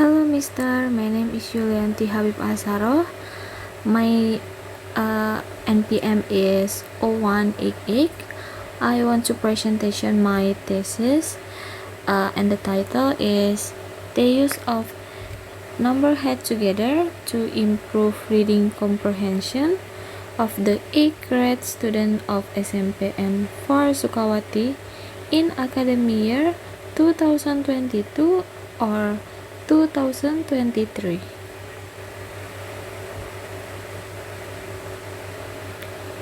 Hello, Mister. My name is Yulianti Habib Azharoh. My NPM is 0188. I want to presentation my thesis, and the title is the use of number head together to improve reading comprehension of the 8th grade student of SMPN 4 Sukawati in academic year 2022 or 2023.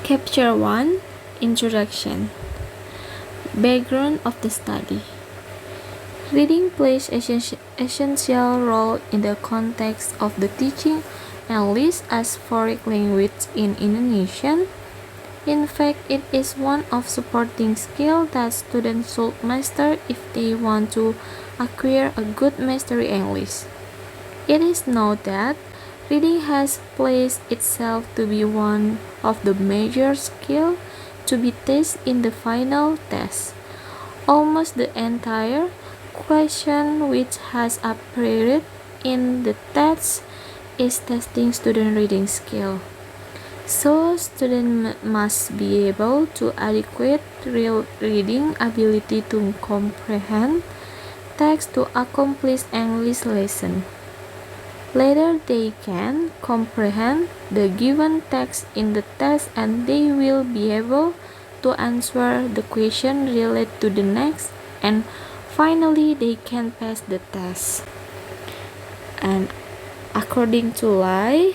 Chapter 1, Introduction. Background of the study. Reading plays essential role in the context of the teaching English as foreign language in Indonesian. In fact, it is one of supporting skill that students should master if they want to acquire a good mastery English. It is known that reading has placed itself to be one of the major skills to be tested in the final test. Almost the entire question which has appeared in the test is testing student reading skill. So, students must be able to adequate real reading ability to comprehend text to accomplish English lesson. Later, they can comprehend the given text in the test and they will be able to answer the question related to the next, and finally, they can pass the test. And according to Lai,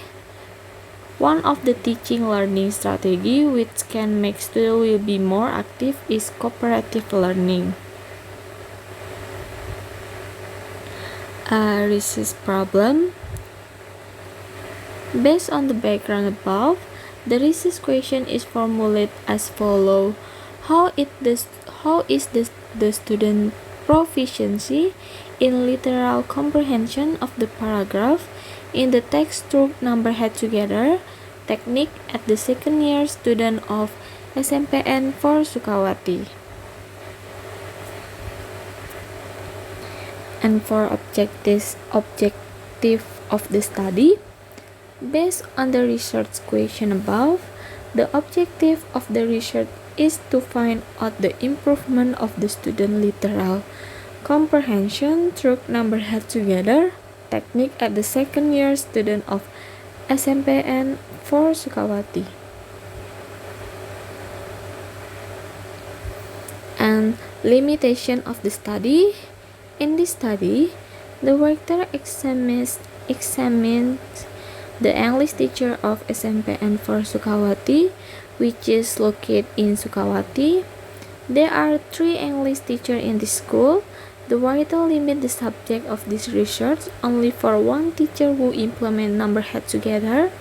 one of the teaching learning strategy which can make students will be more active is cooperative learning. Research problem. Based on the background above, the research question is formulated as follows: How is the student proficiency in literal comprehension of the paragraph in the text through number head together technique at the second year student of SMPN 4 Sukawati? And for objective of the study, based on the research question above, the objective of the research is to find out the improvement of the student literal comprehension through number head together technique at the second year student of SMPN 4 Sukawati. And limitation of the study. In this study, the writer examines the English teacher of SMPN 4 Sukawati, which is located in Sukawati. There are 3 English teachers in this school. The writer limits the subject of this research only for one teacher who implement number head together.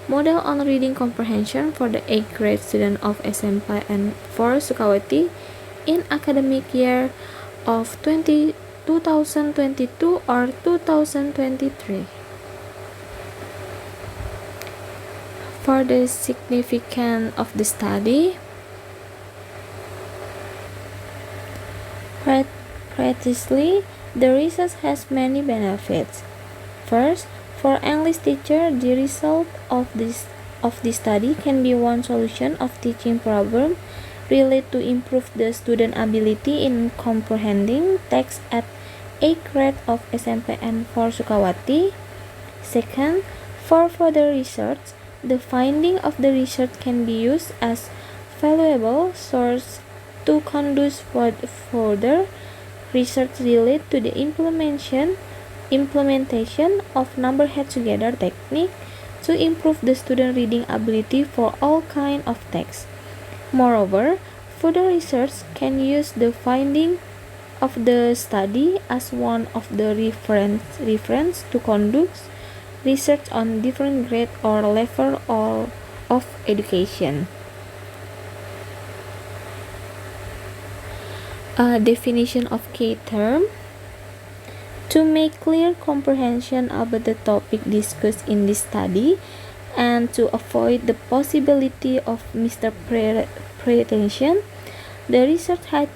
Model on reading comprehension for the 8th grade student of SMPN 4 Sukawati in academic year of 2022 or 2023. For the significance of the study, practically, the research has many benefits. First, for English teacher, the result of this study can be one solution of teaching problem related to improve the student ability in comprehending text at 8th grade of SMPN 4 Sukawati. Second, for further research, the finding of the research can be used as valuable source to conduct further research related to the implementation of number head together technique to improve the student reading ability for all kinds of text. Moreover, further research can use the finding of the study as one of the reference to conduct research on different grade or level of education. A definition of key term. To make clear comprehension about the topic discussed in this study and to avoid the possibility of misinterpretation, the research has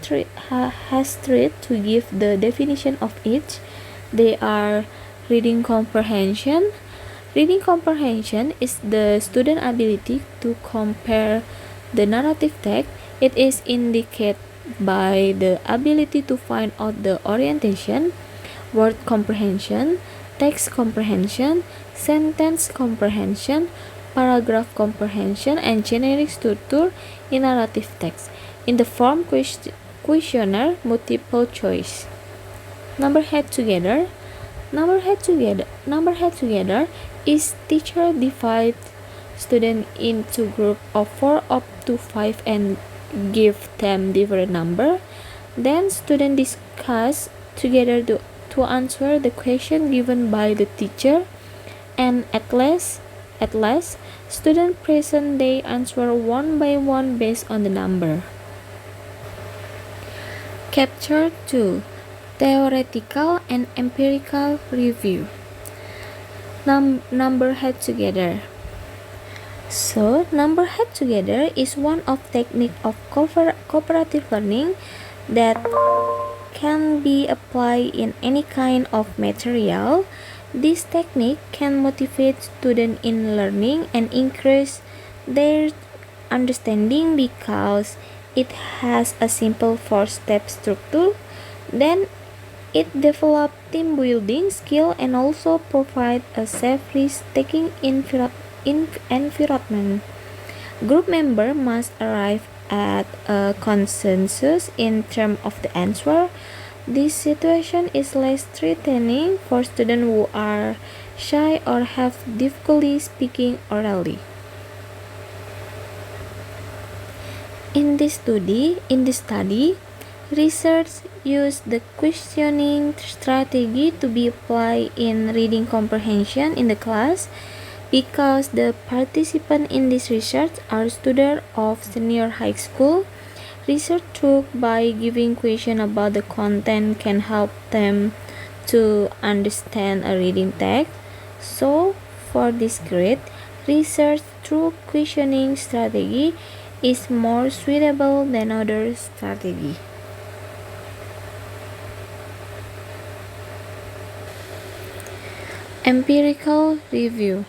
tried to give the definition of each. They are Reading comprehension. Reading comprehension is the student ability to compare the narrative text. It is indicated by the ability to find out the orientation, word comprehension, text comprehension, sentence comprehension, paragraph comprehension, and generic structure in narrative text in the form questionnaire multiple choice. Number head together. Number head together is teacher divide student into group of 4 up to 5 and give them different number. Then student discuss together to answer the question given by the teacher, and at last student present they answer one by one based on the number. Capture 2. Theoretical and empirical review. Number head together. So, number head together is one of technique of cooperative learning that can be applied in any kind of material. This technique can motivate students in learning and increase their understanding because it has a simple 4-step structure. Then it develops team building skill and also provide a safe risk-taking environment. Group member must arrive at a consensus in terms of the answer. This situation is less threatening for students who are shy or have difficulty speaking orally. In this study, research used the questioning strategy to be applied in reading comprehension in the class because the participants in this research are students of senior high school. Research took by giving questions about the content can help them to understand a reading text. So, for this grade, research through questioning strategy is more suitable than other strategy. Empirical review.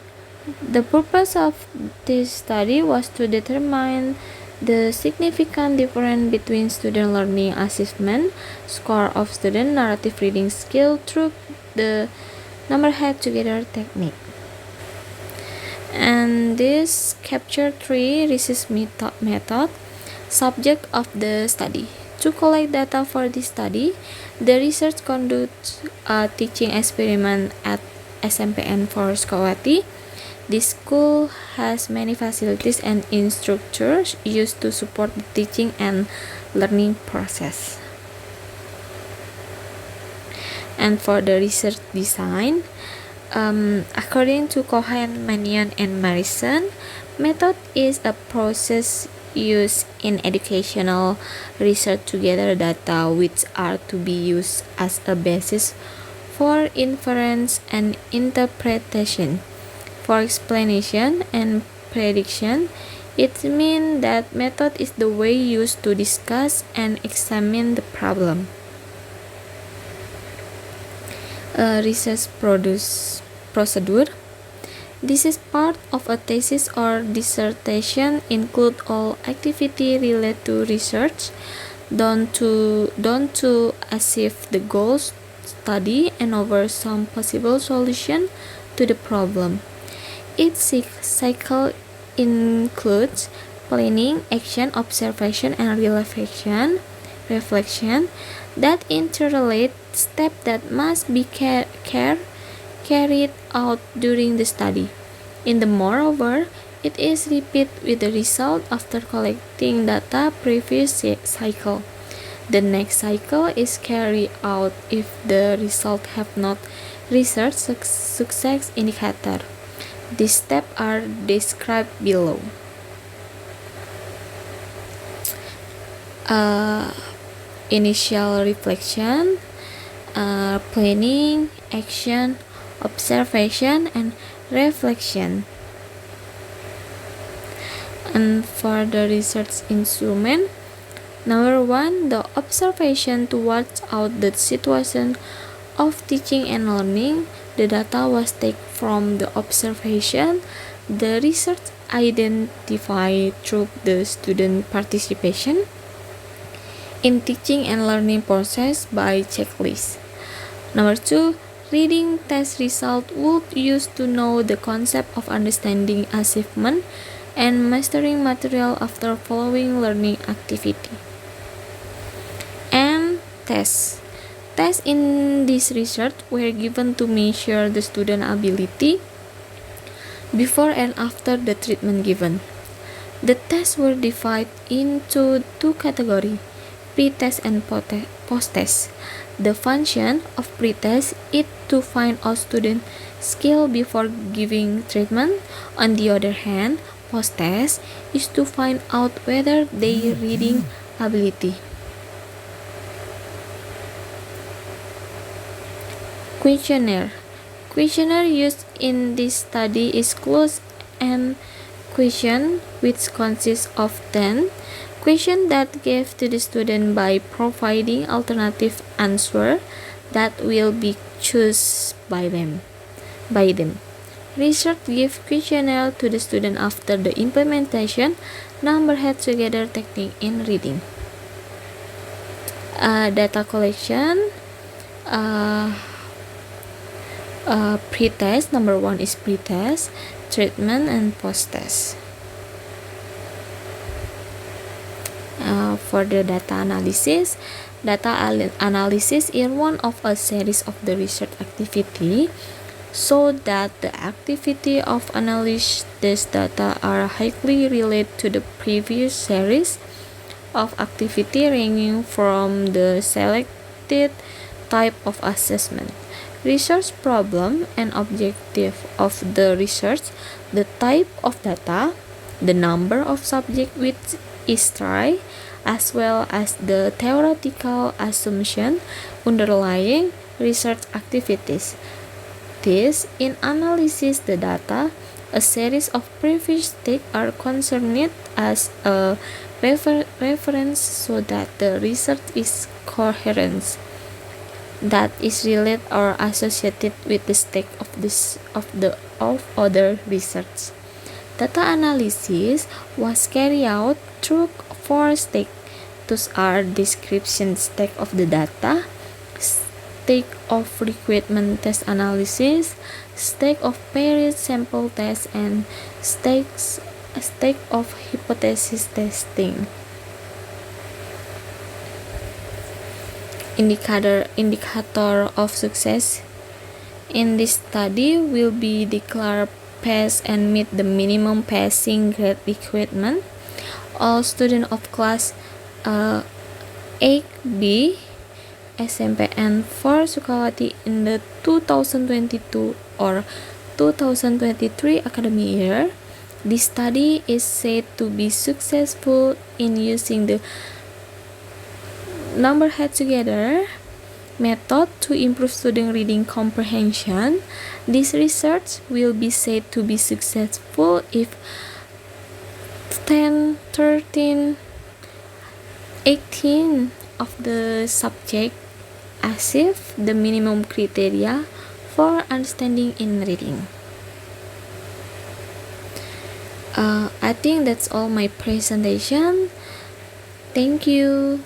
The purpose of this study was to determine the significant difference between student learning assessment score of student narrative reading skill through the number head together technique. And this capture 3 research method subject of the study. To collect data for this study, the research conducts a teaching experiment at SMPN 4 Sukawati. This school has many facilities and instructors used to support the teaching and learning process. And for the research design, according to Cohen, Manion, and Marison, method is a process used in educational research to gather data which are to be used as a basis for inference and interpretation. For explanation and prediction, it means that method is the way used to discuss and examine the problem. Research procedure. This is part of a thesis or dissertation. Include all activity related to research done to achieve the goals, study and over some possible solution to the problem. Each cycle includes planning, action, observation, and reflection that interrelate steps that must be carried out during the study. In the moreover, it is repeated with the result after collecting data previous cycle. The next cycle is carried out if the result have not research success indicator. These steps are described below. Initial reflection, planning, action, observation, and reflection. And for the research instrument, number 1, the observation to watch out the situation of teaching and learning. The data was taken from the observation the research identified through the student participation in teaching and learning process by checklist. Number 2, reading test result would use to know the concept of understanding achievement and mastering material after following learning activity. And tests. Tests in this research were given to measure the student ability before and after the treatment given. The tests were divided into two categories, pre-test and post-test. The function of pre-test is to find out student skill before giving treatment. On the other hand, post-test is to find out whether their reading ability. Questionnaire. Questionnaire used in this study is closed-end question which consists of 10 questions that give to the student by providing alternative answer that will be chosen by them. Research give questionnaire to the student after the implementation number head together technique in reading. Data collection. Pre-test, number 1 is pre-test, treatment, and post-test. For the data analysis is one of a series of the research activity, so that the activity of analyze this data are highly related to the previous series of activity ranging from the selected type of assessment, research problem and objective of the research, the type of data, the number of subjects which is tried, as well as the theoretical assumption underlying research activities. This, in analysis the data, a series of previous steps are concerned as a reference so that the research is coherent, that is related or associated with the stake of other research. Data analysis was carried out through 4 stages. Those are description stage of the data, stage of requirement test analysis, stage of paired sample test, and stage of hypothesis testing. Indicator of success in this study will be declared pass and meet the minimum passing grade requirement. All students of class 8B SMPN 4 Sukawati in the 2022 or 2023 academic year. This study is said to be successful in using the number head together method to improve student reading comprehension. This research will be said to be successful if 10, 13, 18 of the subject achieve the minimum criteria for understanding in reading. I think that's all my presentation. Thank you.